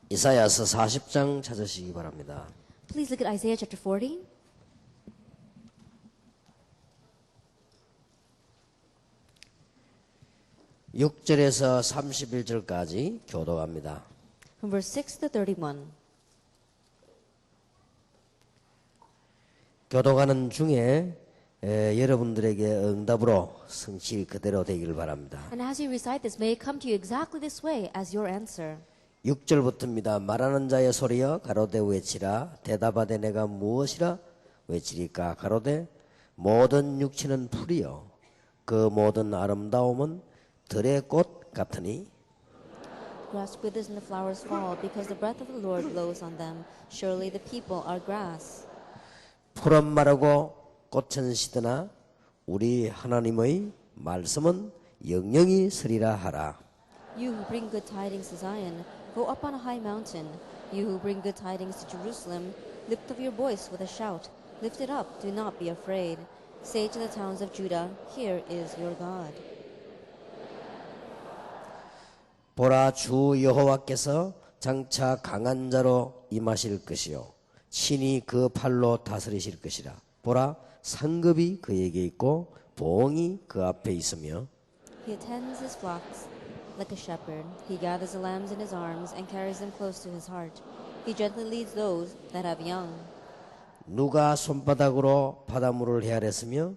이사야서 40장 찾으시기 바랍니다. Please look at Isaiah chapter 40. 육절에서 31절까지 교독합니다. From verse 6 to 31. 교독하는 중에 여러분들에게 응답으로 성취 그대로 되기를 바랍니다. And as you recite this, may it come to you exactly this way as your answer. 6절부터입니다. 말하는 자의 소리여 가로되 외치라. 대답하되 내가 무엇이라 외치리까. 가로되 모든 육체는 풀이요 그 모든 아름다움은 들의 꽃 같으니. Grass withers and the flowers fall because the breath of the Lord blows on them. Surely the people are grass. 풀은 마르고 꽃은 시드나 우리 하나님의 말씀은 영영이 서리라 하라. You who bring good tidings to Zion, go up on a high mountain. You who bring good tidings to Jerusalem, lift up your voice with a shout. Lift it up, do not be afraid. Say to the towns of Judah, here is your God. 보라 주 여호와께서 장차 강한 자로 임하실 것이요 친히 그 팔로 다스리실 것이라. 보라 상급이 그에게 있고 보응이 그 앞에 있으며. He attends his flocks like a shepherd. He gathers the lambs in his arms and carries them close to his heart. He gently leads those that have young. 누가 손바닥으로 바닷물을 헤아렸으며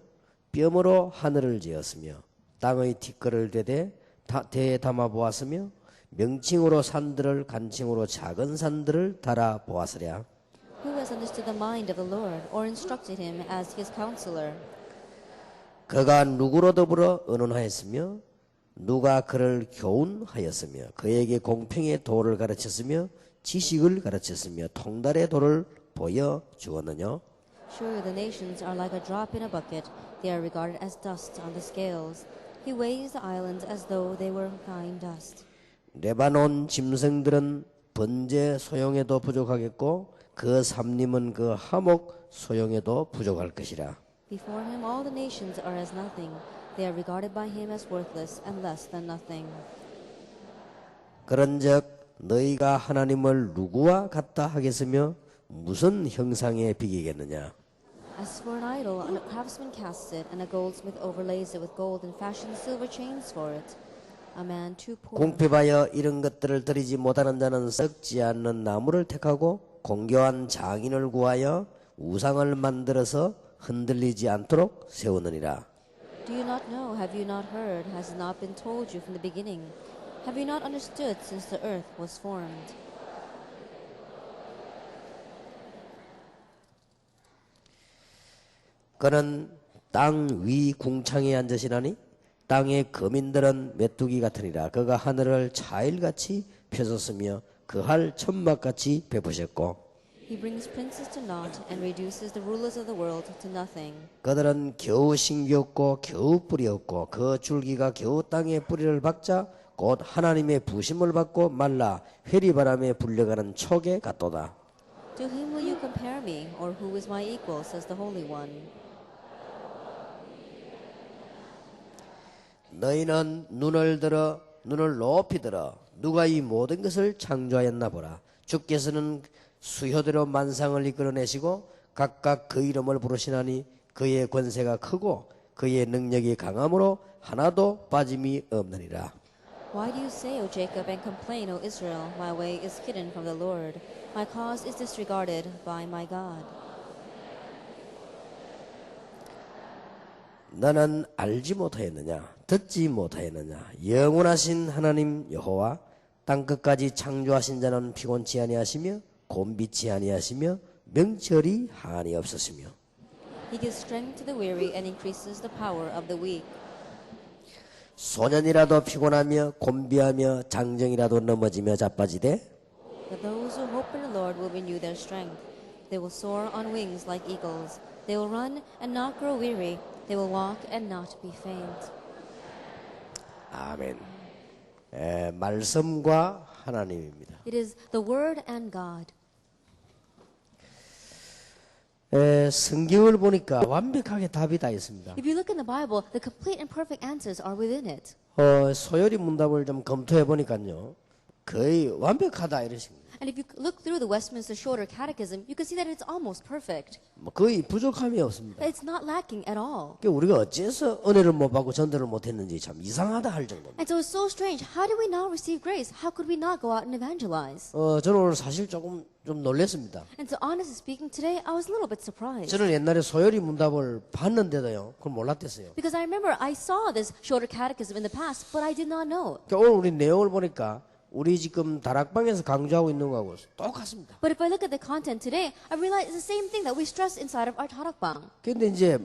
뼘으로 하늘을 지었으며 땅의 티끌을 되되 대에 담아 보았으며 명칭으로 산들을 간칭으로 작은 산들을 달아 보았으랴. Who has understood the mind of the Lord or instructed him as his counselor? 그가 누구로 더불어 의논하였으며 누가 그를 교훈하였으며 그에게 공평의 도를 가르쳤으며 지식을 가르쳤으며 통달의 도를 보여 주었느냐. Surely the nations are like a drop in a bucket. They are regarded as dust on the scales. He weighs the islands as though they were fine dust. 레바논 짐승들은 번제 소용에도 부족하겠고 그 삼림은 그 하목 소용에도 부족할 것이라. Before him all the nations are as nothing. They are regarded by him as worthless and less than nothing. 그런즉 너희가 하나님을 누구와 같다 하겠으며 무슨 형상에 비기겠느냐. As for an idol, a craftsman casts it, and a goldsmith overlays it with gold and fashions silver chains for it. A man too poor. 궁핍하여 이런 것들을 드리지 못하는 자는 썩지 않는 나무를 택하고 공교한 장인을 구하여 우상을 만들어서 흔들리지 않도록 세우느니라. Do you not know? Have you not heard? Has it not been told you from the beginning? Have you not understood since the earth was formed? 그는 땅 위 궁창에 앉으시나니 땅의 거민들은 메뚜기 같으니라. 그가 하늘을 차일같이 펴셨으며 그할 천막같이 베푸셨고. He brings princes to naught and reduces the rulers of the world to nothing. 그들은 겨우 신기 없고 겨우 뿌리 없고 그 줄기가 겨우 땅에 뿌리를 박자 곧 하나님의 부심을 받고 말라 회리바람에 불려가는 촉에 같도다. To whom will you compare me, or who is my equal, says the Holy One? 너희는 눈을 높이 들어 누가 이 모든 것을 창조하였나 보라. 주께서는 수효대로 만상을 이끌어내시고 각각 그 이름을 부르시나니 그의 권세가 크고 그의 능력이 강함으로 하나도 빠짐이 없느니라. Why do you say, O Jacob, and complain, O Israel? My way is hidden from the Lord. My cause is disregarded by my God. 너는 알지 못하였느냐 듣지 못하였느냐 영원하신 하나님 여호와 땅끝까지 창조하신 자는 피곤치 아니하시며 곤비치 아니하시며 명철이 한이 없으시며. He gives strength to the weary and increases the power of the weak. 소년이라도 피곤하며 곤비하며 장정이라도 넘어지며 자빠지되 But those who hope in the Lord will renew their strength. They will soar on wings like eagles. They will run and not grow weary. They will walk and not be faint. 아멘. 말씀과 하나님입니다. It is the Word and God. 성경을 보니까 완벽하게 답이 다 있습니다. If you look in the Bible, the complete and perfect answers are within it. 소요리 문답을 좀 검토해 보니까요, 거의 완벽하다 이러십니다. And if you look through the Westminster Shorter Catechism, you can see that it's almost perfect. 뭐 거의 부족함이 없습니다. It's not lacking at all. 그러니까 우리가 어째서 은혜를 못 받고 전도를 못 했는지 참 이상하다 할 정도입니다. And so it's so strange. How did we not receive grace? How could we not go out and evangelize? 저는 오늘 사실 조금 좀 놀랐습니다. And so honestly speaking, today I was a little bit surprised. 저는 옛날에 소열이 문답을 봤는데도요, 그걸 몰랐댔어요. Because I remember I saw this shorter catechism in the past, but I did not know it. 그러니까 오늘 우리 내용을 보니까 우리 지금 다락방에서 강조하고 있는 거하고 똑같습니다. But if I look at the content today, I realize it's the same thing that we stress inside of our tarakbang. 근데 이제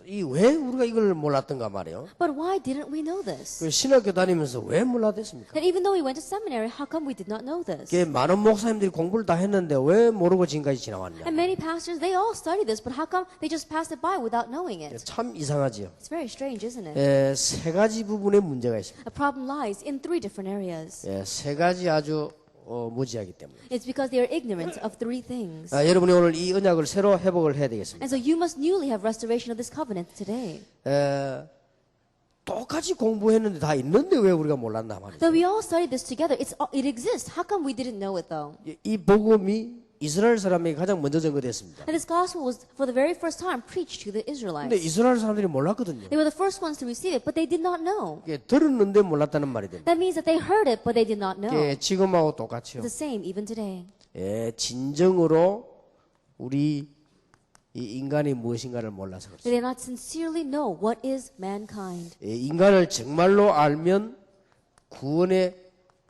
왜 우리가 이걸 몰랐던가 말이에요. But why didn't we know this? 그 신학교 다니면서 왜 몰랐댔습니까? That even though we went to seminary, how come we did not know this? 그 많은 목사님들이 공부를 다 했는데 왜 모르고 지금까지 지나왔냐? And many pastors, they all study this, but how come they just passed it by without knowing it? 참 이상하지요. It's very strange, isn't it? 세 가지 부분에 문제가 있습니다. The problem lies in three different areas. 세 가지 아주 무지하기 때문에. It's because they are ignorant of three things. 여러분이 오늘 이 언약을 새로 회복을 해야 되겠습니다. And so you must newly have restoration of this covenant today. 똑같이 공부했는데 다 있는데 왜 우리가 몰랐나 말이죠. Though we all studied this together, it exists. How come we didn't know it though? 이 복음이 이스라엘 사람에게 가장 먼저 전거됐습니다. And this gospel was for the very first time preached to the 근데 Israelites. 이스라엘 사람들이 몰랐거든요. They were the first ones to receive it, but they did not know. 들었는데 몰랐다는 말이 됩니다. That means that they heard it, but they did not know. 지금하고 똑같이요. It's the same even today. 진정으로 우리 이 인간이 무엇인가를 몰라서 They 그렇습니다. did not sincerely know what is mankind. 인간을 정말로 알면 구원의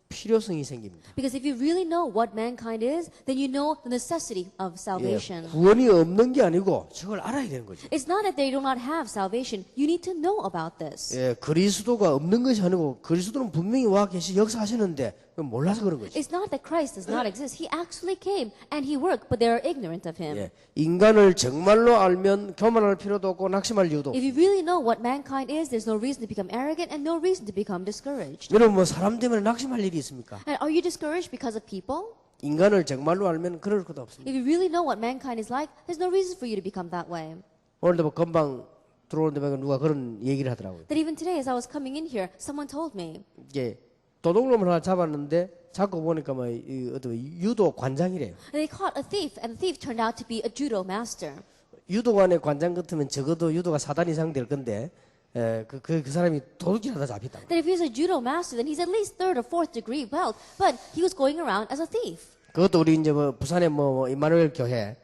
필요성이 생깁니다. Because if you really know what mankind is, then you know the necessity of salvation. 구원이 없는 게 아니고 저걸 알아야 되는 거죠. It's not that they do not have salvation. You need to know about this. 그리스도가 없는 것이 아니고 그리스도는 분명히 와 계시 역사하시는데 몰라서 그런 거죠. It's not that Christ does not exist. He actually came and he worked, but they are ignorant of him. 인간을 정말로 알면 교만할 필요도 없고 낙심할 이유도 If you really know what mankind is, there's no reason to become arrogant and no reason to become discouraged. 여러분 뭐 사람 때문에 낙심할 일이 있습니까? And are you discouraged because of people? 인간을 정말로 알면 그럴 것도 없습니다. If you really know what mankind is like, there's no reason for you to become that way. 오늘도 뭐 금방 들어오는데 누가 그런 얘기를 하더라고요. That even today, as I was coming in here, someone told me 이게 도둑놈을 하나 잡았는데 잡고 보니까 뭐 어떤 유도 관장이래요. they caught a thief, and the thief turned out to be a judo master. 유도관의 관장 같으면 적어도 유도가 4단 이상 될 건데 그 사람이 도둑질하다 잡혔다. That if he's a judo master, then he's at least third or fourth degree belt, but he was going around as a thief. 그것도 우리 이제 뭐 부산의 뭐 임마누엘 교회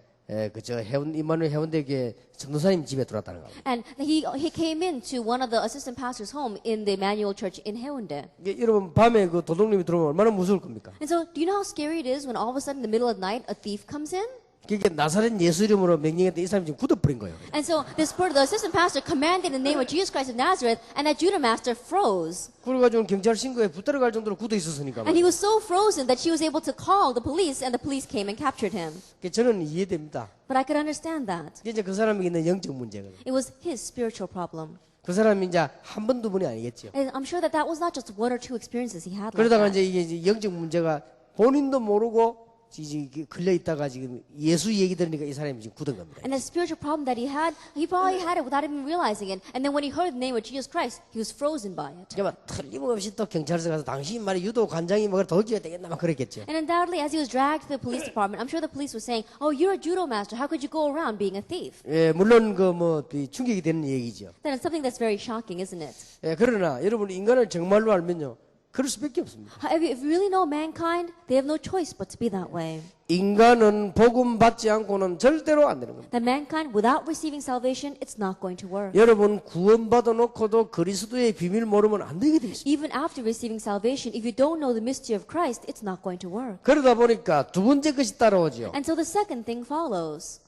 그저 임마누엘 해운대교회 전도사님 집에 들어왔다는 겁니다. And he came into one of the assistant pastors' home in the Emmanuel Church in Haeundae. 여러분 밤에 그 도둑님이 들어오면 얼마나 무서울 겁니까? And so, do you know how scary it is when all of a sudden, in the middle of the night, a thief comes in? 그게 나사렛 예수 이름으로 명령했던 이 사람이 지금 굳어버린 거예요. And so, the assistant pastor commanded in the name of Jesus Christ of Nazareth, and that judo master froze. 그래가지고 경찰 신고에 붙들어갈 정도로 굳어 있었으니까. And he was so frozen that she was able to call the police, and the police came and captured him. 저는 이해됩니다. But I could understand that. 이제 그 사람에게 있는 영적 문제거든요. It was his spiritual problem. 그 사람이 이제 한 번 두 번이 아니겠죠. And I'm sure that was not just one or two experiences he had like 그러다가 that. 이제 이게 영적 문제가 본인도 모르고 이제 걸려 있다가 지금 예수 얘기 들으니까 이 사람이 지금 굳은 겁니다. And the spiritual problem that he probably had it without even realizing it. And then when he heard the name of Jesus Christ, he was frozen by it. 아마 틀림없이 또 경찰서 가서 당신 말이 유도 관장이 뭐 도둑질해야 되겠나 막 그랬겠죠. And undoubtedly, as he was dragged to the police department, I'm sure the police was saying, "Oh, you're a judo master. How could you go around being a thief?" 물론 그 뭐 충격이 되는 얘기죠. Then it's something that's very shocking, isn't it? 그러나 여러분 인간을 정말로 알면요. 그럴 수밖에 없습니다. However, if you really know mankind, they have no choice but to be that way. 인간은 복음 받지 않고는 절대로 안 되는 겁니다. That mankind, without receiving salvation, it's not going to work. 여러분 구원 받아 놓고도 그리스도의 비밀 모르면 안 되게 돼 있습니다. Even after receiving salvation, if you don't know the mystery of Christ, it's not going to work. 그러다 보니까 두 번째 것이 따라오죠. And so the second thing follows.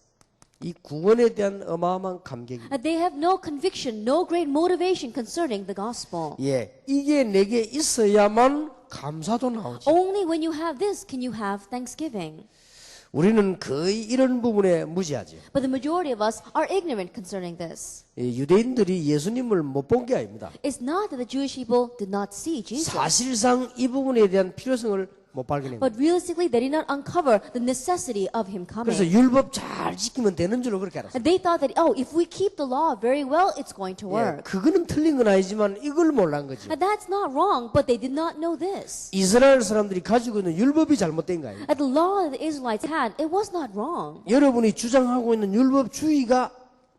이 구원에 대한 어마어마한 감격입니다. That they have no conviction, no great motivation concerning the gospel. 이게 내게 있어야만 감사도 나오죠. Only when you have this can you have thanksgiving. 우리는 거의 이런 부분에 무지하죠. But the majority of us are ignorant concerning this. 유대인들이 예수님을 못 본 게 아닙니다. It's not that the Jewish people did not see Jesus. 사실상 이 부분에 대한 필요성을 못 발견한 거예요. But realistically, they did not uncover the necessity of him 그래서 coming. 율법 잘 지키면 되는 줄로 그렇게 알았어요. And they thought that, oh, if we keep the law very well, it's going to 예, work. 그거는 틀린 건 아니지만 이걸 몰란 거지. And that's not wrong, but they did not know this. 이스라엘 사람들이 가지고 있는 율법이 잘못된 거예요. That the law that the Israelites had, it was not wrong. 여러분이 주장하고 있는 율법주의가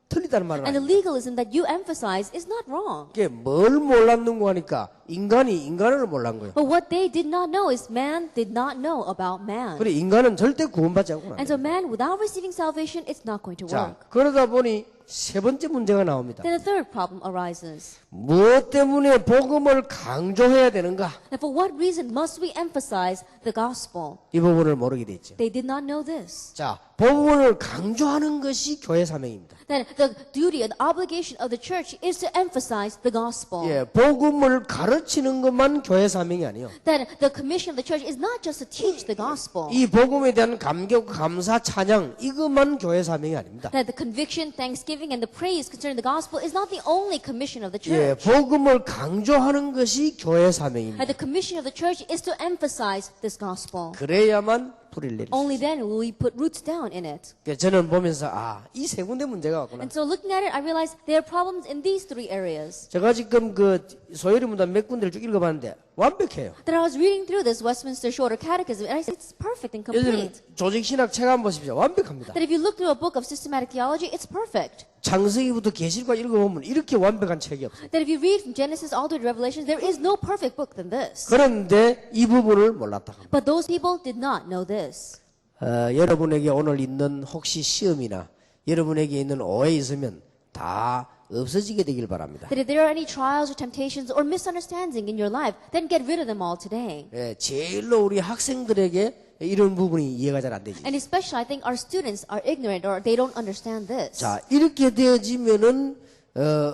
틀리다는 말은 And the 아니에요. legalism that you emphasize is not wrong. 이게 뭘 몰랐는고 하니까 인간이 인간을 몰란 거예요. But what they did not know is man did not know about man. 그래 인간은 절대 구원받지 않구나. And so man, without receiving salvation, it's not going to 자, work. 그러다 보니 세 번째 문제가 나옵니다. Then the third problem arises. 무엇 때문에 복음을 강조해야 되는가? Now, for what reason must we emphasize the gospel? 이 부분을 모르게 됐죠. They did not know this. 자, 복음을 강조하는 것이 교회 사명입니다. That the duty and the obligation of the church is to emphasize the gospel. 예, 복음을 가르치는 것만 교회 사명이 아니에요. That the commission of the church is not just to teach the gospel. 이 복음에 대한 감격, 감사, 찬양 이것만 교회 사명이 아닙니다. That the conviction, thanksgiving, and the praise concerning the gospel is not the only commission of the 예, church. 복음을 강조하는 것이 교회 사명입니다. That the commission of the church is to emphasize this gospel. 그래야만 뿌리를 내리죠. Only then will we put roots down in it. 저는 보면서 이 세 군데 문제가 왔구나. And so looking at it, I realized there are problems in these three areas. 제가 지금 그 소요리 문단 몇 군데를 쭉 읽어봤는데 완벽해요. That I was reading through this Westminster Shorter Catechism, and I said it's perfect and 예전에 complete. 조직신학 책 한번 보십시오. 완벽합니다. That if you look through a book of systematic theology, it's perfect. 창세기부터 계시록과 읽어보면 이렇게 완벽한 책이 없어요. That if you read from Genesis all the way to Revelation, there is no perfect book than this. 그런데 이 부분을 몰랐다. But those people did not know this. 여러분에게 오늘 있는 혹시 시험이나 여러분에게 있는 오해 있으면 다 없어지게 되길 바랍니다. That if there are any trials or temptations or misunderstanding in your life, then get rid of them all today. 예, 제일로 우리 학생들에게 이런 부분이 이해가 잘 안 되지. And especially, I think our students are ignorant or they don't understand this. 자, 이렇게 되어지면은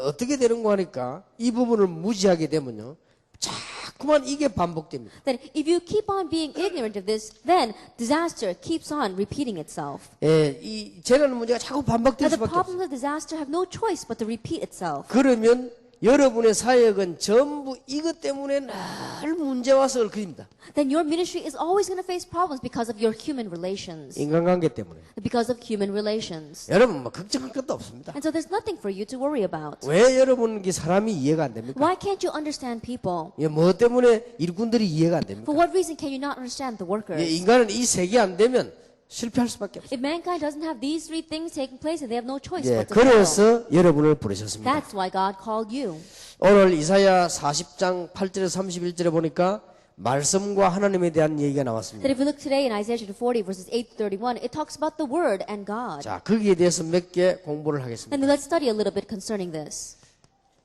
어떻게 되는 거 하니까 이 부분을 무지하게 되면요. 자꾸만 이게 반복됩니다. That if you keep on being ignorant of this, then disaster keeps on repeating itself. 예, 이 재난 문제가 자꾸 반복될 And the 수밖에 problems 없어요. of disaster have no choice but to repeat itself. 그러면 여러분의 사역은 전부 이것 때문에 늘 문제와 썩을 그립니다. Then your ministry is always going to face problems because of your human relations. 인간관계 때문에. Because of human relations. 여러분 뭐 걱정할 것도 없습니다. And so there's nothing for you to worry about. 왜 여러분께 사람이 이해가 안 됩니까? Why can't you understand people? 예, 뭐 때문에 일꾼들이 이해가 안 됩니까? For what reason can you not understand the 예, workers? 인간은 이 세 개 안 되면 실패할 수밖에 없어요. If mankind doesn't have these three things taking place, and they have no choice 예, but to fail. 그래서 여러분을 부르셨습니다. That's why God called you. 오늘 이사야 40장 8절에서 31절에 보니까 말씀과 하나님에 대한 얘기가 나왔습니다. That if we look today in Isaiah chapter 40 verses 8 to 31, it talks about the Word and God. 자, 거기에 대해서 몇 개 공부를 하겠습니다. And let's study a little bit concerning this.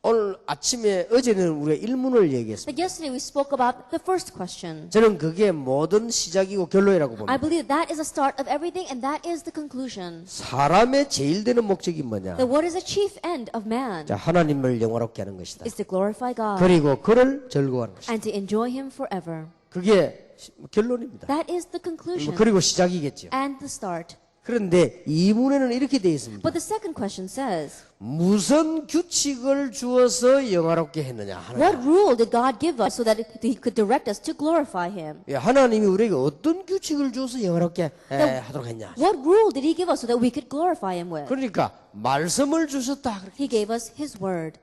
오늘 아침에 어제는 우리가 일문을 얘기했습니다. Like yesterday we spoke about the first question. 저는 그게 모든 시작이고 결론이라고 I 봅니다. believe that is the start of everything and that is the conclusion. 사람의 제일 되는 목적이 뭐냐? That what is the chief end of man 자, 하나님을 영화롭게 하는 것이다. is to glorify God 그리고 그를 즐거워하는 것이다. and to enjoy Him forever. 그게 결론입니다. That is the conclusion 그리고 시작이겠죠. and the start. 그런데 이문에는 이렇게 되어 있습니다. But the second question says, 무슨 규칙을 주어서 영화롭게 했느냐? 하나님. what rule did God give us so that He could direct us to glorify Him? 예, 하나님이 우리에게 어떤 규칙을 주어서 영화롭게 하도록 했냐? What rule did He give us so that we could glorify Him with? 그러니까 말씀을 주셨다. 그렇게. He gave us His Word.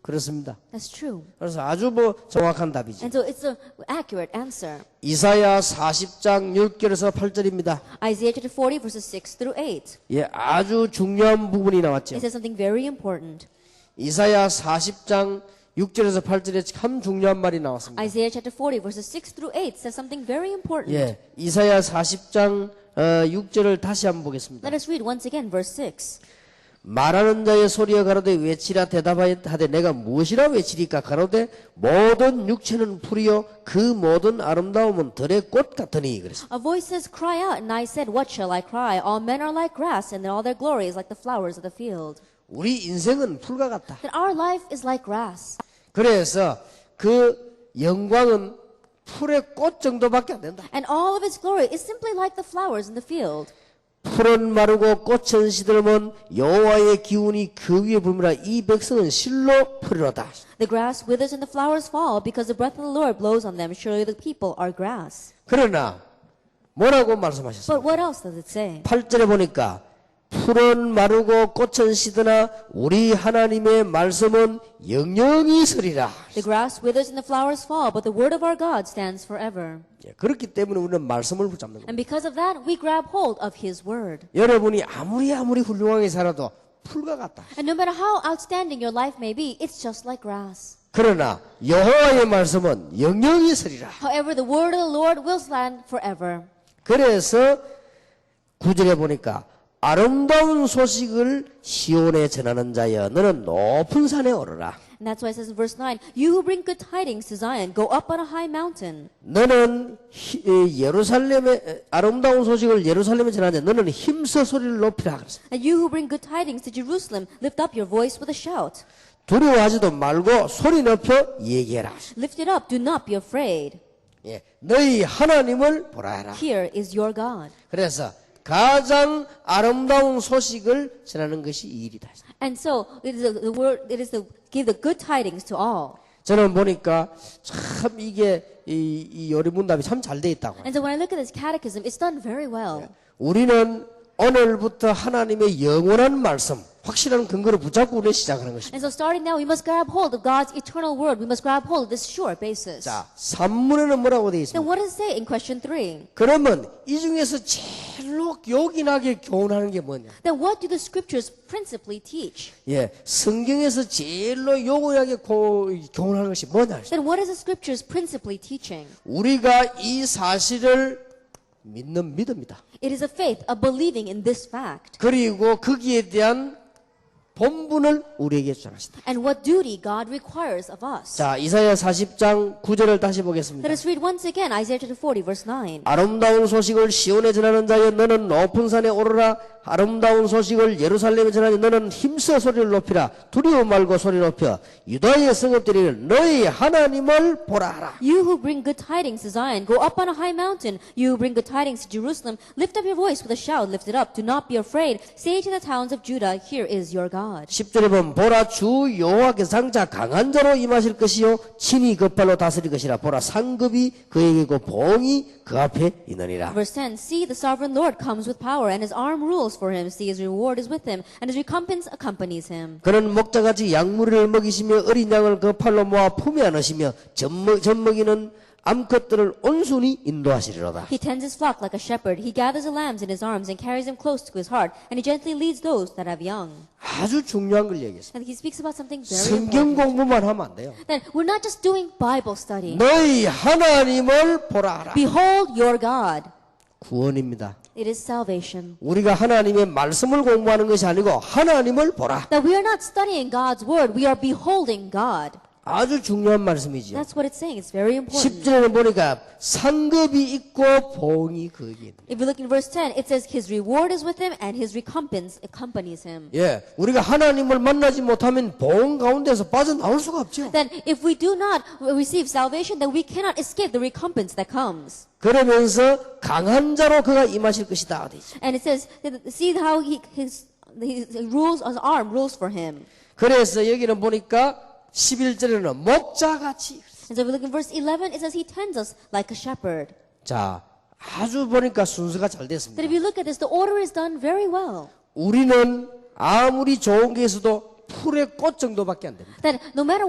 그렇습니다. That's true. 그래서 아주 정확한 답이죠. And so it's an accurate answer. 이사야 40장 6절에서 8절입니다. Isaiah chapter 40 verses 6 through 8. 예, 아주 중요한 부분이 나왔죠. It says something very important. 이사야 40장 6절에서 8절에 참 중요한 말이 나왔습니다. Isaiah chapter 40 verses 6 through 8 says something very important. 예, 이사야 40장 6절을 다시 한번 보겠습니다. Let us read once again verse 6. 말하는 자의 소리가 가로되 외치라 대답하되 내가 무엇이라 외치리까 가로되 모든 육체는 풀이요 그 모든 아름다움은 들의 꽃 같으니 그랬습니다. A voice says, cry out. And I said, what shall I cry? All men are like grass and all their glory is like the flowers of the field. 우리 인생은 풀과 같다. That our life is like grass. 그래서 그 영광은 풀의 꽃 정도밖에 안 된다. And all of its glory is simply like the flowers in the field. 풀은 마르고 꽃은 시들면 여호와의 기운이 그 위에 불미라. 이 백성은 실로 풀이로다. The grass withers and the flowers fall because the breath of the Lord blows on them. Surely the people are grass. 그러나 뭐라고 말씀하셨어요? But what else does it say? 8절에 보니까 풀은 마르고 꽃은 시드나 우리 하나님의 말씀은 영영이 서리라. The grass withers and the flowers fall, but the word of our God stands forever. 예, 그렇기 때문에 우리는 말씀을 붙잡는 겁니다. And because of that, we grab hold of His word. 여러분이 아무리 훌륭하게 살아도 풀과 같다. And no matter how outstanding your life may be, it's just like grass. 그러나 여호와의 말씀은 영영이 서리라. However, the word of the Lord will stand forever. 그래서 9절에 보니까 아름다운 소식을 시온에 전하는 자여 너는 높은 산에 오르라. And that's why it says in verse 9, You who bring good tidings to Zion, go up on a high mountain. 너는 예루살렘의 아름다운 소식을 예루살렘에 전하는 자 너는 힘써 소리를 높이라. And you who bring good tidings to Jerusalem, lift up your voice with a shout. 두려워하지도 말고 소리 높여 얘기해라. Lift it up, do not be afraid. 예, 너희 하나님을 보라 해라. Here is your God. 그래서 가장 아름다운 소식을 전하는 것이 이 일이다. And so it is the word. It is to give the good tidings to all. 저는 보니까 참 이게 이 요리문답이 참 잘 돼 있다고. And so when I look at this catechism, it's done very well. 우리는 오늘부터 하나님의 영원한 말씀, 확실한 근거를 붙잡고 우리는 시작하는 것입니다. And so starting now, we must grab hold of God's eternal word. We must grab hold of this sure basis. 자, 3문에는 뭐라고 되어 Then 있습니까? what does it say in question 3? 그러면 이 중에서 제일로 요긴하게 교훈하는 게 뭐냐? Then what do the scriptures principally teach? 예, 성경에서 제일로 요긴하게 교훈하는 것이 뭐냐? Then what is the scriptures principally teaching? 우리가 이 사실을 믿는 믿음이다. It is a faith of believing in this fact. 그리고 거기에 대한 본분을 우리에게 주장하시다. And what duty God requires of us. 자, 이사야 40장 9절을 다시 보겠습니다. Let us read once again Isaiah chapter 40 verse 9. 아름다운 소식을 시온에 전하는 자여 너는 높은 산에 오르라. 아름다운 소식을 예루살렘에 전하니 너는 힘써 소리를 높이라. 두려워 말고 소리 높여. 유다의 성읍들이 너희 하나님을 보라 하라. You who bring good tidings to Zion, go up on a high mountain. You who bring good tidings to Jerusalem, lift up your voice with a shout, lift it up, do not be afraid. Say to the towns of Judah, here is your God. 10절에 보면 보라 주 여호와께서 장차 강한 자로 임하실 것이요 친히 그 발로 다스릴 것이라. 보라 상급이 그에게고 봉이 그 앞에 있느니라. Verse 10, See, the sovereign Lord comes with power, and his arm rules for him. See, his reward is with him, and his recompense accompanies him. 그는 목자같이 양무리를 먹이시며 어린 양을 그 팔로 모아 품에 안으시며 젖먹이는 암컷들을 온순히 인도하시리로다. He tends his flock like a shepherd. He gathers the lambs in his arms and carries them close to his heart, and he gently leads those that have young. 아주 중요한 걸 얘기했어요. And he speaks about something very 성경 important. 공부만 하면 안 돼요. That we're not just doing Bible study. 너희 하나님을 보라 하라. Behold your God. 구원입니다. It is salvation. 우리가 하나님의 말씀을 공부하는 것이 아니고 하나님을 보라. That we are not studying God's word, we are beholding God. 아주 중요한 말씀이지요. That's what it's saying. It's very important. 10절에는 보니까 상급이 있고 봉이 그에게 있는. If you look in verse 10, it says his reward is with him and his recompense accompanies him. 예, 우리가 하나님을 만나지 못하면 봉 가운데서 빠져나올 수가 없죠. Then if we do not receive salvation, then we cannot escape the recompense that comes. 그러면서 강한 자로 그가 임하실 것이다. And it says, see how his rules, his arm rules for him. 그래서 여기는 보니까 11절에는 목자같이. And so if we look in verse 11, it says he tends us like a shepherd. 자, 아주 보니까 순서가 잘 That 됐습니다. if you look at this, the order is done very well. 우리는 아무리 좋은 게 있어도 풀의 꽃 정도밖에 안 됩니다. That no matter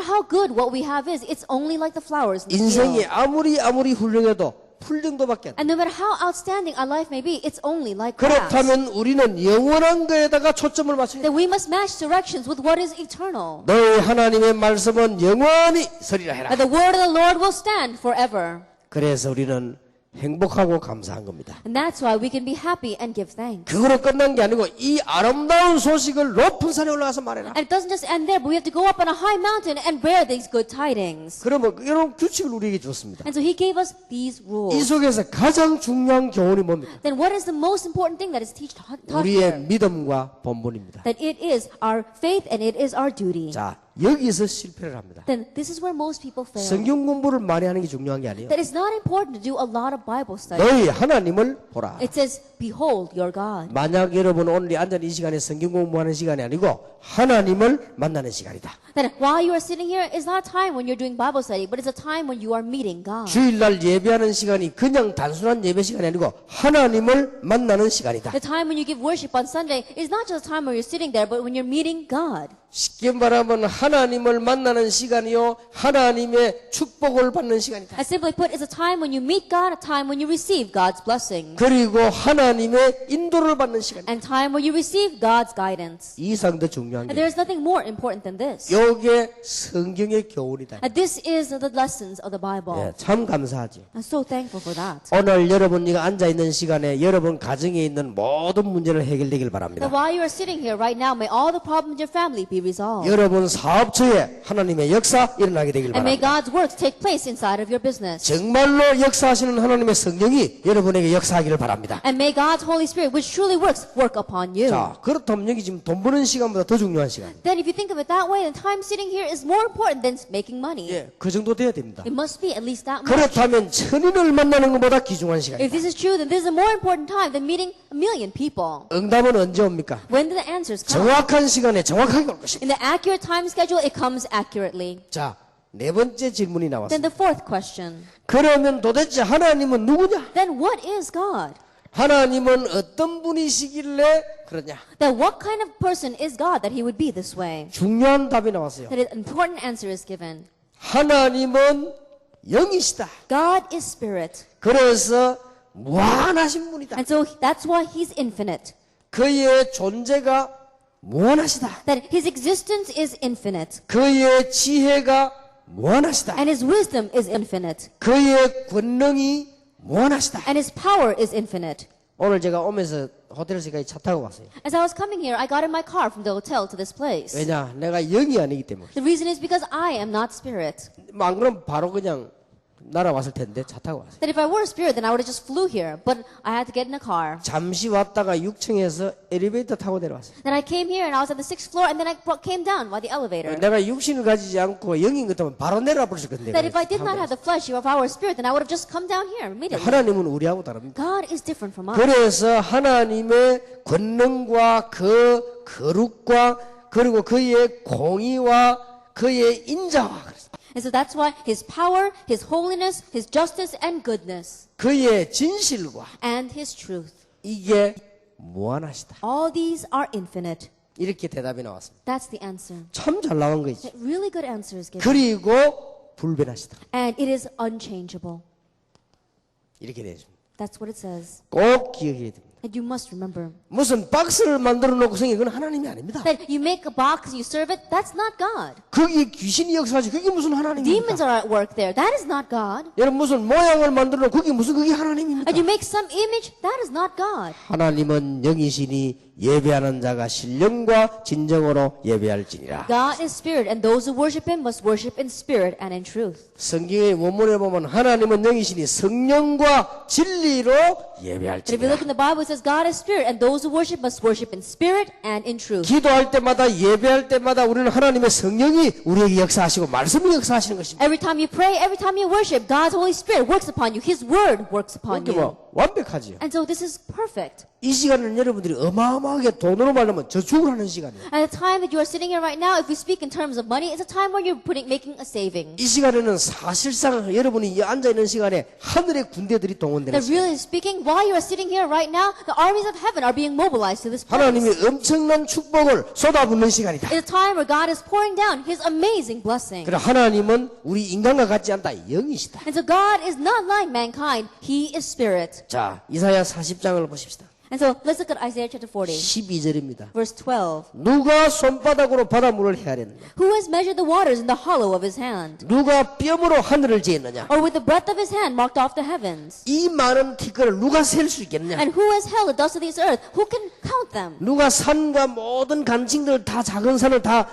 how good what we have is, it's only like the flowers in the 인생이 field. 아무리 훌륭해도 풀 정도밖에 안 됩니다. And no matter how outstanding our life may be, it's only like grass. 그렇다면 우리는 영원한 거에다가 초점을 맞춰야 That 돼요. we must match directions with what is eternal. 너희 하나님의 말씀은 영원히 서리라 해라. That the word of the Lord will stand forever. 그래서 우리는 행복하고 감사한 겁니다. And that's why we can be happy and give thanks. 그거로 끝난 게 아니고 이 아름다운 소식을 높은 산에 올라가서 말해라. And it doesn't just end there, but we have to go up on a high mountain and bear these good tidings. 그러면 이런 규칙을 우리에게 줬습니다. And so he gave us these 이 rules. 속에서 가장 중요한 교훈이 뭡니까? Then what is the most important thing that is taught 우리의 here? 믿음과 본분입니다. That it is our faith and it is our duty. 자, 여기서 실패를 합니다. then this is where most people fail. 성경 공부를 많이 하는 게 중요한 게 아니에요. That it's not important to do a lot of Bible study. 너희 하나님을 보라. It says, behold your God. 만약 여러분 오늘 앉은 이 시간에 성경 공부하는 시간이 아니고 하나님을 만나는 시간이다. That while you are sitting here is not a time when you're doing Bible study, but it's a time when you are meeting God. 주일날 예배하는 시간이 그냥 단순한 예배 시간이 아니고 하나님을 만나는 시간이다. The time when you give worship on Sunday is not just a time where you're sitting there, but when you're meeting God. 쉽게 말하면 하나님을 만나는 시간이요 하나님의 축복을 받는 시간이다. As simply put, it's a time when you meet God, a time when you receive God's blessing, 그리고 하나님의 인도를 받는 시간이다. and time when you receive God's guidance. 이 이상 더 중요한 And 게 there is nothing more important than this. 이게 성경의 교훈이다. And this is the lessons of the Bible. 예, 참 감사하죠. I'm so thankful for that. 오늘 여러분이 앉아 있는 시간에 여러분 가정에 있는 모든 문제를 해결되길 바랍니다. That while you are sitting here right now, may all the problems in your family be resolved. 여러분 사업처에 하나님의 역사 일어나게 되길 And may 바랍니다. God's works take place inside of your business. 정말로 역사하시는 하나님의 성령이 여러분에게 역사하기를 바랍니다. And may God's Holy Spirit, which truly works, work upon you. 자, 그렇다면 여기 지금 돈 버는 시간보다 더 중요한 시간. Then if you think of it that way, then time sitting here is more important than making money. 예, 그 정도 돼야 됩니다. It must be at least that much. 그렇다면 천인을 만나는 것보다 귀중한 If 시간이다. this is true, then this is a more important time than meeting a million people. 응답은 언제 옵니까? When do the answers come? 정확한 시간에 정확하게 올 것입니다. In the accurate time schedule, it comes accurately. 자, 네 번째 질문이 Then 나왔습니다. the fourth question. 그러면 도대체 하나님은 누구냐? Then what is God? 하나님은 어떤 분이시길래 그러냐? Then what kind of person is God that he would be this way? 중요한 답이 나왔어요. That an important answer is given. 하나님은 영이시다. God is spirit. 그래서 무한하신 분이다. And so that's why he's infinite. 그의 존재가 무한하시다. That his existence is infinite. 그의 지혜가 무한하시다. And his wisdom is infinite. 그의 권능이 무한하시다. And his power is infinite. 오늘 제가 오면서 호텔에서까지 차 타고 왔어요. As I was coming here, I got in my car from the hotel to this place. 왜냐? 내가 영이 아니기 때문에. The reason is because I am not spirit. 안 그러면 바로 그냥 날아왔을 텐데 차 타고 왔어요. That if I were a spirit, then I would have just flew here. But I had to get in a car. 잠시 왔다가 6층에서 엘리베이터 타고 내려왔어요. Then I came here and I was at the 6th floor, and then I came down by the elevator. 내가 육신을 가지지 않고 영인 것 같으면 바로 내려와 버렸을 건데. That if I did not have the flesh, if I were a spirit, then I would have just come down here immediately. 하나님은 우리하고 다릅니다. God is different from us. 그래서 하나님의 권능과 그 거룩과 그리고 그의 공의와 그의 인자와 And so that's why his power, his holiness, his justice, and goodness, 그의 진실과 and his truth, 이게 무한하시다. all these are infinite. 이렇게 대답이 나왔습니다. That's the answer. 참 잘 나온 거지. A really good answer is given. 그리고 불변하시다. And it is unchangeable. 이렇게 되어 있습니다. That's what it says. 꼭 기억해야 됩니다. And you must remember 무슨 박스를 만들어 놓고 생긴 건 하나님이 아닙니다. that you make a box and you serve it, that's not God. 거기 귀신이 역사하지 그게 무슨 하나님입니까? Demons are at work there. That is not God. 여러분 무슨 모양을 만들어 놓고 그게 무슨 그게 하나님입니까? And you make some image, that is not God. 하나님은 영이시니 예배하는 자가 신령과 진정으로 예배할지니라. God is spirit, and those who worship him must worship in spirit and in truth. 성경의 원문에 보면 하나님은 영이시니 성령과 진리로 But if you 예배할지니라. look in the Bible, it says God is spirit, and those who worship must worship in spirit and in truth. 기도할 때마다 예배할 때마다 우리는 하나님의 성령이 우리에게 역사하시고 말씀이 역사하시는 것입니다. Every time you pray, every time you worship, God's Holy Spirit works upon you. His word works upon 이게 you. 뭐 완벽하지요. And so this is perfect. 이 시간은 여러분들이 어마어마하게 돈으로 말하면 저축을 하는 시간이에요. At the time that you are sitting here right now, if we speak in terms of money, it's a time where you're making a saving. 이 시간에는 사실상 여러분이 이 앉아 있는 시간에 하늘의 군대들이 동원되는 That 시간. really speaking, while you are sitting here right now, the armies of heaven are being mobilized to this place. 하나님이 엄청난 축복을 쏟아붓는 시간이다. It's a time where God is pouring down His amazing blessing. 그래 하나님은 우리 인간과 같지 않다. 영이시다. And so God is not like mankind. He is spirit. 자, 이사야 40장을 보십시다. And so let's look at Isaiah chapter 40, 12절입니다. verse 12. 누가 손바닥으로 바닷물을 헤아렸느냐? Who has measured the waters in the hollow of his hand? 누가 뼘으로 하늘을 재었느냐? Or with the breadth of his hand marked off the heavens? 이 많은 티끌을 누가 셀 수 있겠느냐? And who has held the dust of this earth? Who can count them? 누가 산과 모든 간칭들 다 작은 산을 다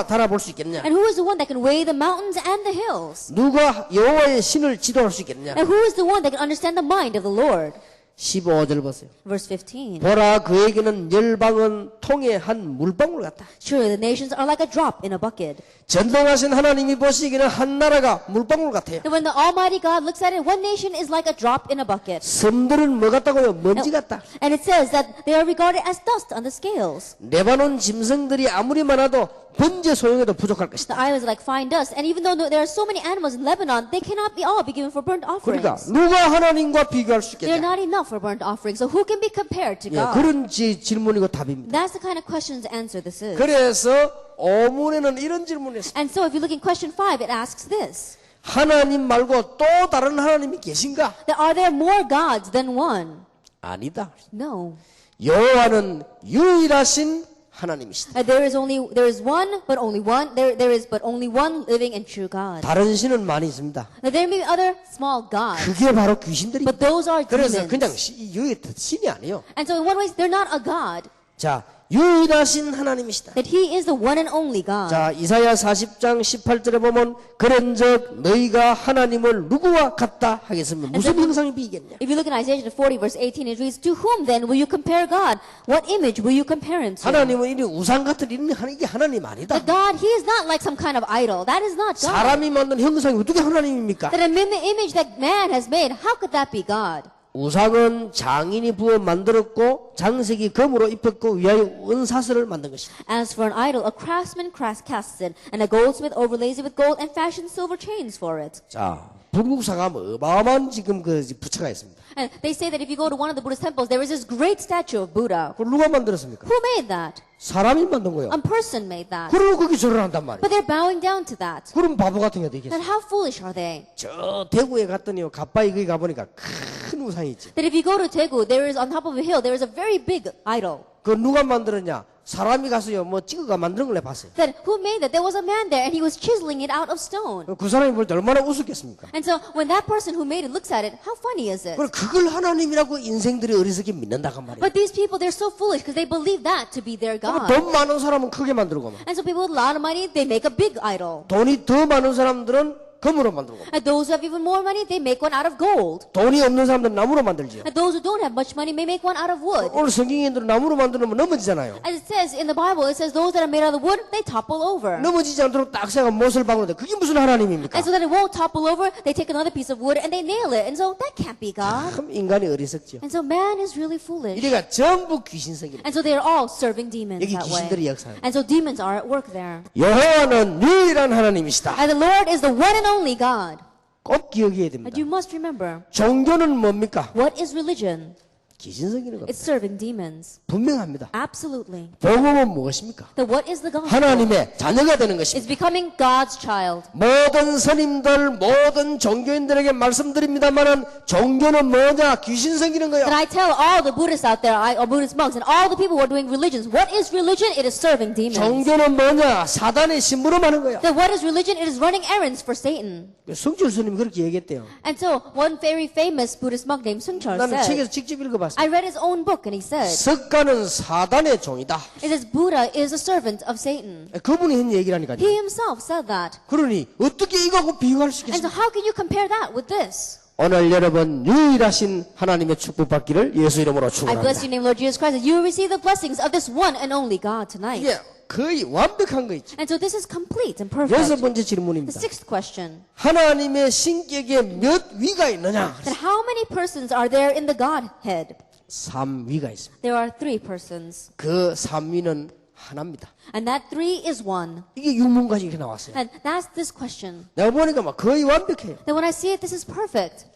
달아볼 수 있겠느냐? And who is the one that can weigh the mountains and the hills? 누가 여호와의 신을 지도할 수 있겠느냐? And who is the one that can understand the mind of the Lord? 15절 보세요. Verse 15. 보라 그에게는 열방은 통에 한 물방울 같다. Surely the nations are like a drop in a bucket. 전능하신 하나님이 보시기에는 한 나라가 물방울 같아요. And when the Almighty God looks at it, one nation is like a drop in a bucket. 섬들은 뭐 같다고요? 먼지 같다. And it says that they are regarded as dust on the scales. 레바논 짐승들이 아무리 많아도 번제 소용에도 부족할 것이다. The islands are like fine dust. And even though there are so many animals in Lebanon, they cannot be all be given for burnt 그러니까 offerings. 누가 하나님과 비교할 수 They're 있겠냐? not enough for burnt offerings. So who can be compared to 예, God? 그런 질문이고 답입니다. That's the kind of questions answer this is. 그래서 어문에는 이런 질문을 했어요. And so if you look in question 5, it asks this. 하나님 말고 또 다른 하나님이 계신가? That are there more gods than one? 아니다. No. 여호와는 유일하신 하나님이시다. There is one, but only one. There is but only one living and true God. 다른 신은 많이 있습니다. Now there may be other small gods, 그게 바로 귀신들입니다. but those are 그래서 demons. 그냥 여기 신이 아니에요. And so in one way, they're not a God. 자, 유일하신 하나님이시다. That He is the one and only God. 자, 이사야 40장 18절에 보면 그런즉 너희가 하나님을 누구와 같다 하겠으면 무슨 형상이 비겠냐? If you look in Isaiah 40 verse 18, it reads, To whom then will you compare God? What image will you compare Him to? 하나님은 이 우상 같은 이런 이게 하나님 아니다. That God, He is not like some kind of idol. That is not God. 사람이 만든 형상이 어떻게 하나님입니까? That in the image that man has made, how could that be God? 우상은 장인이 부어 만들었고 장색이 금으로 입혔고 위하여 은사슬을 만든 것입니다. As for an idol, a craftsman casts it, and a goldsmith overlays it with gold and fashions silver chains for it. 자, 불국사가 어마어마한 지금 그 부처가 있습니다. And they say that if you go to one of the Buddhist temples, there is this great statue of Buddha. 그걸 누가 만들었습니까? Who made that? 사람이 만든 거예요. A person made that. 그러고 거기 절을 한단 말이에요. But they're bowing down to that. 그럼 바보 같은 게 되겠어요. Then how foolish are they? 저 대구에 갔더니요, 갓바위 거기 가보니까 큰 우상이 있지. That if you go to Daegu, there is on top of a hill, there is a very big idol. 그 누가 만들었냐? 사람이 가서요, 뭐 찍어가 만드는 걸 봤어요. That who made that? There was a man there, and he was chiseling it out of stone. 그 사람이 볼 때 얼마나 우습겠습니까? And so when that person who made it looks at it, how funny is it? 그걸 그걸 하나님이라고 인생들이 어리석게 믿는다고 말이에요. But these people, they're so foolish because they believe that to be their God. 돈 많은 사람은 크게 만들고 막. And so people with a lot of money, they make a big idol. 돈이 더 많은 사람들은 금으로 만들고. And those who have even more money, they make one out of gold. 돈이 없는 사람들은 나무로 만들지요. And those who don't have much money may make one out of wood. 오늘 성경인들은 나무로 만들면 넘어지잖아요. As it says in the Bible, it says those that are made out of wood, they topple over. 넘어지지 않도록 딱 세가 못을 박는데 그게 무슨 하나님입니까? And so that it won't topple over, they take another piece of wood and they nail it. And so that can't be God. 참 인간이 어리석지요. And so man is really foolish. 이래가 전부 귀신성이에요. And so they are all serving demons 여기 that 귀신들이 way. 역사해요. And so demons are at work there. 여호와는 유일한 하나님이시다. And the Lord is the one and only God. 꼭 기억해야 And 됩니다. you must remember, 종교는 뭡니까? what is religion? 귀신성이는 겁니다. It's serving demons. 분명합니다. Absolutely. 복음은 무엇입니까? Then what is the gospel? 하나님의 자녀가 되는 It's 것입니다. becoming God's child. 모든 스님들, 모든 종교인들에게 말씀드립니다만은 종교는 뭐냐? 귀신성이는 거야. That I tell all the Buddhists out there, or Buddhist monks, and all the people who are doing religions, what is religion? It is serving demons. 종교는 뭐냐? 사단의 심부름하는 거야. Then what is religion? It is running errands for Satan. 성철 스님이 그렇게 얘기했대요. And so one very famous Buddhist monk named Sungchar 나는 said, 책에서 직접 읽어봤어. I read his own book and he said, 석가는 사단의 종이다. it says Buddha is a servant of Satan. 그분이 한 얘기라니까요. He himself said that. 그러니 어떻게 이거하고 비교할 수 And so 있겠습니까? how can you compare that with this? 오늘 여러분 유일하신 하나님의 축복받기를 예수 이름으로 I bless 축원합니다. your name, Lord Jesus Christ, that you will receive the blessings of this one and only God tonight. 이게 거의 완벽한 거 있죠. And so this is complete and 여섯 perfect. 번째 The 질문입니다. sixth question, 하나님의 신격에 몇 위가 있느냐? that how many persons are there in the Godhead? 3위가 있습니다. There are 3 persons. 그 3위는 하나입니다. And that 3 is one. 이게 육문까지 이렇게 나왔어요. And that's this question. 내가 보니까 막 거의 완벽해요. That when I see it, this is perfect.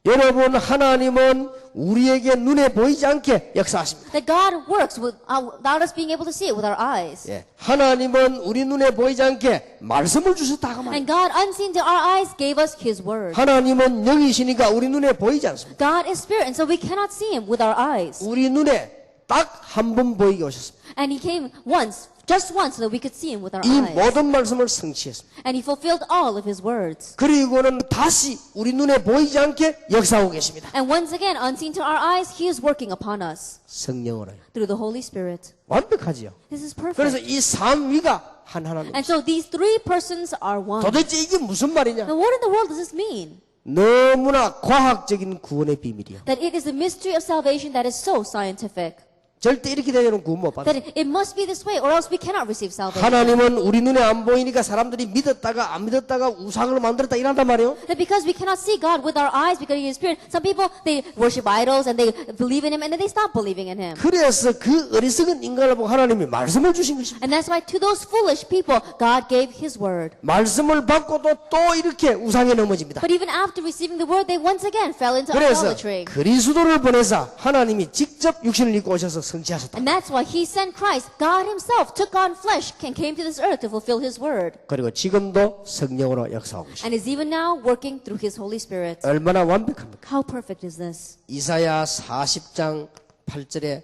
여러분 하나님은 우리에게 눈에 보이지 않게 역사하십니다. That God works without us being able to see it with our eyes. 예. 하나님은 우리 눈에 보이지 않게 말씀을 주셨다고 말이에요. And God, unseen to our eyes, gave us His word. 하나님은 영이시니까 우리 눈에 보이지 않습니다. God is spirit, and so we cannot see Him with our eyes. 우리 눈에 딱 한 번 보이게 오셨습니다. And He came once, just once, so that we could see Him with our 이 eyes. 모든 말씀을 성취했습니다. And He fulfilled all of His words. 그리고는 다시 우리 눈에 보이지 않게 역사하고 계십니다. And once again, unseen to our eyes, He is working upon us 성령으로요. through the Holy Spirit. 완벽하지요. This is 그래서 perfect. 이 3위가 한 하나님. And so these 3 persons are one. 도대체 이게 무슨 말이냐? Now what in the world does this mean? 너무나 과학적인 구원의 비밀이요. That it is the mystery of salvation that is so scientific. 절대 이렇게 되면 구원 못 받아요. That it must be this way or else we cannot receive salvation. 하나님은 우리 눈에 안 보이니까 사람들이 믿었다가 안 믿었다가 우상을 만들었다 이런단 말이에요. That because we cannot see God with our eyes because He is Spirit, some people, they worship idols and they believe in Him and then they stop believing in Him. 그래서 그 어리석은 인간을 보고 하나님이 말씀을 주신 것입니다. And that's why to those foolish people, God gave His word. 말씀을 받고도 또 이렇게 우상에 넘어집니다. But even after receiving the word, they once again fell into 그래서 idolatry. 그리스도를 보내사 하나님이 직접 육신을 입고 오셔서 성취하셨다. And that's why He sent Christ. God Himself took on flesh and came to this earth to fulfill His word. 그리고 지금도 성령으로 역사하고 있습니다. And is even now working through His Holy Spirit. 얼마나 완벽합니까? How perfect is this? 이사야 40장 8절에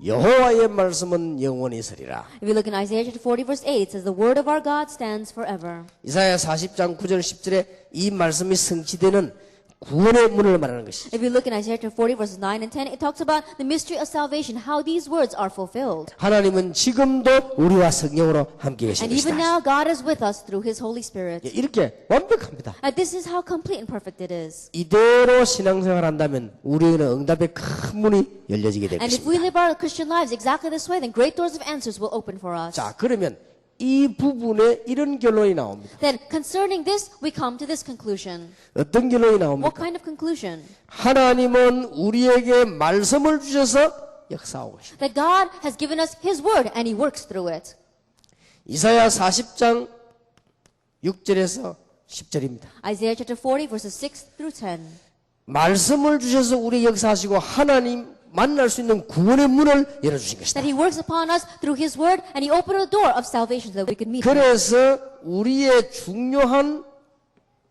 여호와의 말씀은 영원히 서리라. If you look in Isaiah chapter 40 verse 8, it says, the word of our God stands forever. 이사야 40장 9절 10절에 이 말씀이 성취되는 구원의 문을 말하는 것이죠. If you look in Isaiah chapter 40 verses 9 and 10, it talks about the mystery of salvation, how these words are fulfilled. 하나님은 지금도 우리와 성령으로 함께 계신 And even 것이다. now, God is with us through His Holy Spirit. 이렇게 완벽합니다. And this is how complete and perfect it is. 이대로 신앙생활 한다면 우리에게는 응답의 큰 문이 열려지게 될 And if we 것입니다. live our Christian lives exactly this way, then great doors of answers will open for us. 자, 그러면 이 부분에 이런 결론이 나옵니다. Then concerning this, we come to this conclusion. 어떤 결론이 What 나옵니까? kind of conclusion? 하나님은 우리에게 말씀을 주셔서 역사하고 계십니다. That God has given us His word and He works through it. 이사야 40장 6절에서 10절입니다. Isaiah chapter 40 verses 6 through 10. 말씀을 주셔서 우리 역사하시고 하나님 만날 수 있는 구원의 문을 열어주신 것이다. That He works upon us through His word and He opened the door of salvation so that we could meet Him. 그래서 우리의 중요한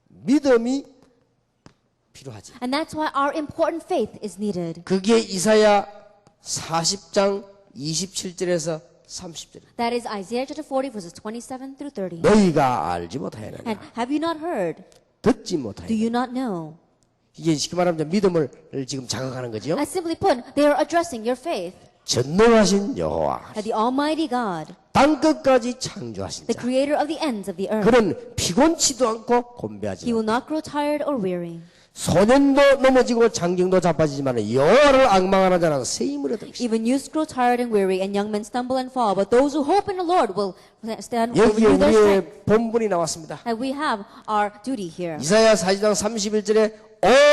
믿음이 필요하지. And that's why our important faith is needed. 그게 이사야 40장 27절에서 30절입니다. That is Isaiah chapter 40 verses 27 through 30. 너희가 알지 못하느냐 And have you not heard? 듣지 Do 못하느냐. you not know? 이게 쉽게 말하면 믿음을 지금 자극하는 거죠. As simply put, they are addressing your faith. 전능하신 여호와, That the Almighty God, 땅끝까지 창조하신 the 자, creator of the ends of the earth, 그는 피곤치도 않고 곤배하지 He will 않고 not grow tired or weary. 소년도 넘어지고 장정도 자빠지지만 여호와를 앙망하는 자는 새 힘을 얻을 것이다. Even youths grow tired and weary, and young men stumble and fall, but those who hope in the Lord will stand will 여기에 renew their strength. 우리의 본문이 나왔습니다. And we have our duty here. 이사야 40장 31절에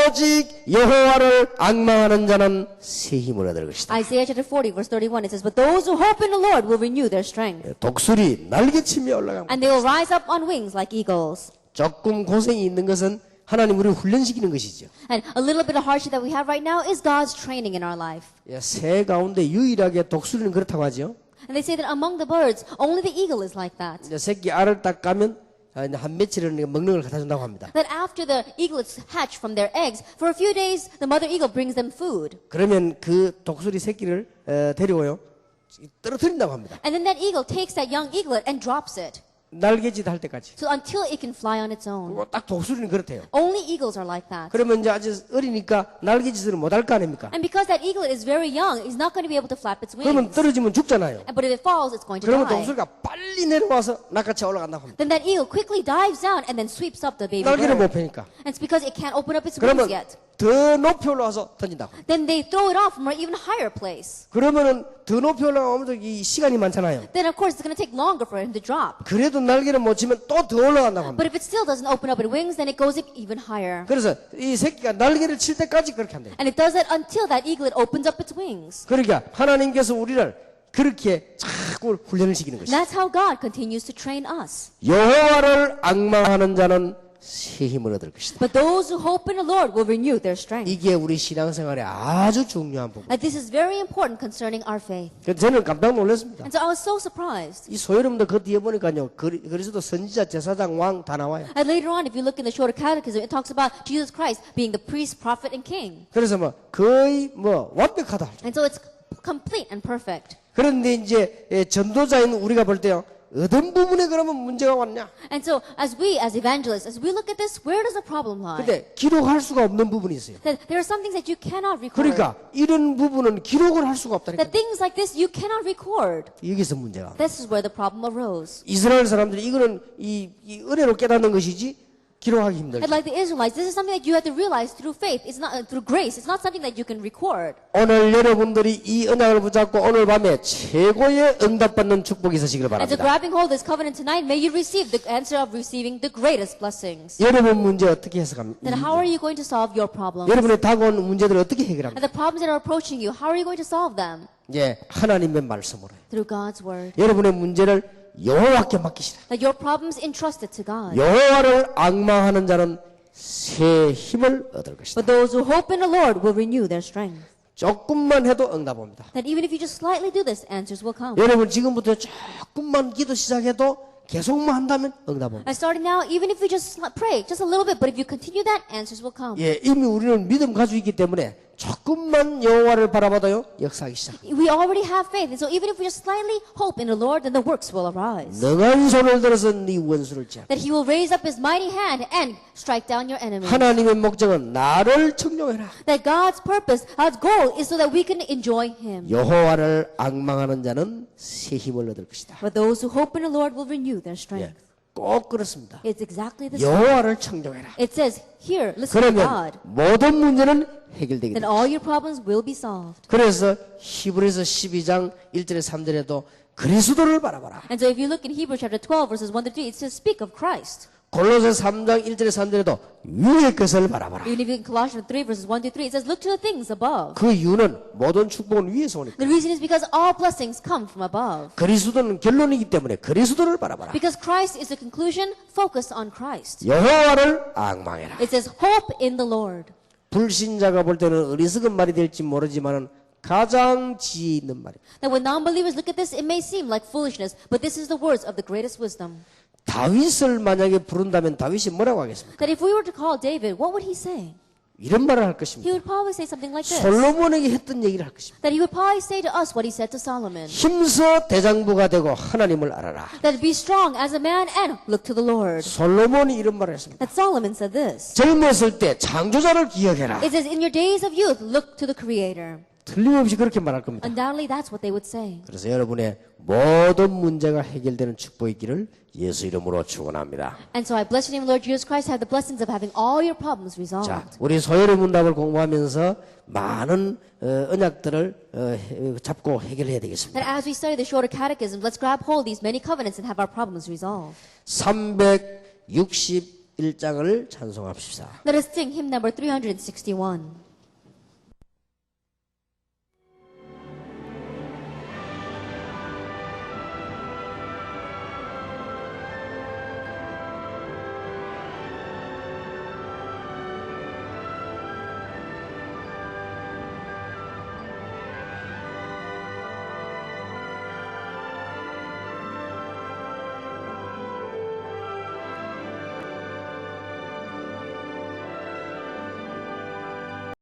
오직 여호와를 앙망하는 자는 새 힘을 얻을 것이다. Isaiah chapter 40 verse 31, it says, but those who hope in the Lord will renew their strength. 독수리 날개치며 올라갑니다. And they will rise up on wings like eagles. 조금 고생이 있는 것은 하나님 우리를 훈련시키는 것이죠. And a little bit of hardship that we have right now is God's training in our life. 새 가운데 유일하게 독수리는 그렇다고 하죠. And they say that among the birds, only the eagle is like that. 이제 새끼 알을 딱 까면 한 며칠은 먹는 걸 갖다 준다고 합니다. That after the eaglets hatch from their eggs, for a few days, the mother eagle brings them food. 그러면 그 독수리 새끼를 데리고요 떨어뜨린다고 합니다. And then that eagle takes that young eaglet and drops it. 날개짓 할 때까지. So until it can fly on its own. 그리고 딱 독수리는 그렇대요. Only eagles are like that. 그러면 이제 아주 어리니까 날개짓을 못 할 거 아닙니까? And because that eaglet is very young, it's not going to be able to flap its 그러면 wings. 떨어지면 죽잖아요. But if it falls, it's going to 그러면 die. 독수리가 빨리 내려와서 낚아채 올라간다고 합니다. Then that eagle quickly dives down and then sweeps up the baby 날개를 못 bird. 펴니까. And it's because it can't open up its 그러면 wings yet. 더 높이 올라와서 던진다고. Then they throw it off from an even higher place. 그러면은 더 높이 올라가면 이 시간이 많잖아요. Then of course it's going to take longer for him to drop. 그래도 날개를 못 치면 또 더 올라간다고 합니다. But if it still doesn't open up its wings, then it goes up even higher. 그래서 이 새끼가 날개를 칠 때까지 그렇게 한대요. And it does that until that eaglet opens up its wings. 그러니까 하나님께서 우리를 그렇게 자꾸 훈련을 시키는 And 것이죠. that's how God continues to train us. 여호와를 앙망하는 자는 새 힘을 얻을 것이다. But those who hope in the Lord will renew their strength. 이게 우리 신앙생활의 아주 중요한 부분. And this is very important concerning our faith. 그래서 저는 깜짝 놀랐습니다. And so I was so surprised. 이 소여름도 그 뒤에 보니까요. 그리스도 선지자, 제사장, 왕 다 나와요. And later on, if you look in the shorter catechism, it talks about Jesus Christ being the priest, prophet, and king. 그래서 거의 완벽하다. And so it's complete and perfect. 그런데 이제 전도자인 우리가 볼 때요. 어떤 부분에 그러면 문제가 왔냐? And so as we, as evangelists, as we look at this, where does the problem lie? 근데 기록할 수가 없는 부분이 있어요. That there are some things that you cannot record. 그러니까 이런 부분은 기록을 할 수가 없다니까. That things like this you cannot record. 여기서 문제가. This is where the problem arose. 이스라엘 사람들이 이거는 이 은혜로 깨닫는 것이지 기록하기 And 힘들죠. like the Israelites, this is something that you have to realize through faith. It's not through grace. It's not something that you can record. 오늘 여러분들이 이 언약을 붙잡고 오늘 밤에 최고의 응답받는 축복이 있으시길 And so 바랍니다. grabbing hold of this covenant tonight, may you receive the answer of receiving the greatest blessings. 여러분 문제 어떻게 해석합니까? Then how are you going to solve your problems? 여러분의 다가온 문제들을 어떻게 해결합니까? And the problems that are approaching you, how are you going to solve them? 예, 하나님의 말씀으로. Through God's word. 여러분의 문제를 여호와께 맡기시라. That your problems entrusted to God. 여호와를 앙망하는 자는 새 힘을 얻을 것이다. But those who hope in the Lord will renew their strength. 조금만 해도 응답 옵니다. That even if you just slightly do this, answers will come. 여러분 지금부터 조금만 기도 시작해도 계속만 한다면 응답 옵니다. And starting now, even if you just pray just a little bit, but if you continue that, answers will come. 예, 이미 우리는 믿음 가지고 있기 때문에 조금만 여호와를 바라봐도요 역사하기 시작. We already have faith, and so even if we just slightly hope in the Lord, then the works will arise. 능한 손을 들어서 네 원수를 제압. That He will raise up His mighty hand and strike down your enemies. 하나님의 목적은 나를 청종해라. That God's purpose, God's goal, is so that we can enjoy Him. 여호와를 앙망하는 자는 새 힘을 얻을 것이다. But those who hope in the Lord will renew their 예, strength. 꼭 그렇습니다. It's exactly the same. 여호와를 청종해라. It says, here, listen to 그러면 God. 모든 문제는 해결되게 Then 됩니다. all your problems will be solved. 그래서 히브리서 12장 1절에 3절에도 그리스도를 바라봐라. And so if you look in Hebrews chapter 12, verses 1 to 3, it says, speak of Christ. 골로새 3장 1절에 3절에도 위의 것을 바라봐라. Even if in Colossians 3, verses 1 to 3, it says, look to the things above. 그 이유는 모든 축복은 위에서 오니까. The reason is because all blessings come from above. 그리스도는 결론이기 때문에 그리스도를 바라봐라. Because Christ is the conclusion, focus on Christ. 여호와를 앙망해라. It says, hope in the Lord. 불신자가 볼 때는 어리석은 말이 될지 모르지만은 가장 지혜 있는 말입니다. That when non-believers look at this, it may seem like foolishness, but this is the words of the greatest wisdom. 다윗을 만약에 부른다면 다윗이 뭐라고 하겠습니까? That if we were to call David, what would he say? 이런 말을 할 He 것입니다. would probably say something like this. 솔로몬에게 했던 얘기를 할 것입니다. That he would probably say to us what he said to Solomon. 힘써 대장부가 되고 하나님을 알아라. That be strong as a man and look to the Lord. 솔로몬이 이런 말을 했습니다. That Solomon said this. 젊었을 때 창조자를 기억해라. It says, in your days of youth, look to the Creator. 틀림없이 그렇게 말할 겁니다. Undoubtedly, that's what they would say. 그래서 여러분의 모든 문제가 해결되는 축복이 있기를 예수 이름으로 축원합니다. And so I bless your name, Lord Jesus Christ, have the blessings of having all your problems 자, resolved. 우리 소열의 문답을 공부하면서 많은 언약들을 잡고 해결해야 되겠습니다. That as we study the shorter catechism, let's grab hold of these many covenants and have our problems resolved. 361장을 찬송합시다. Let us sing hymn number 361.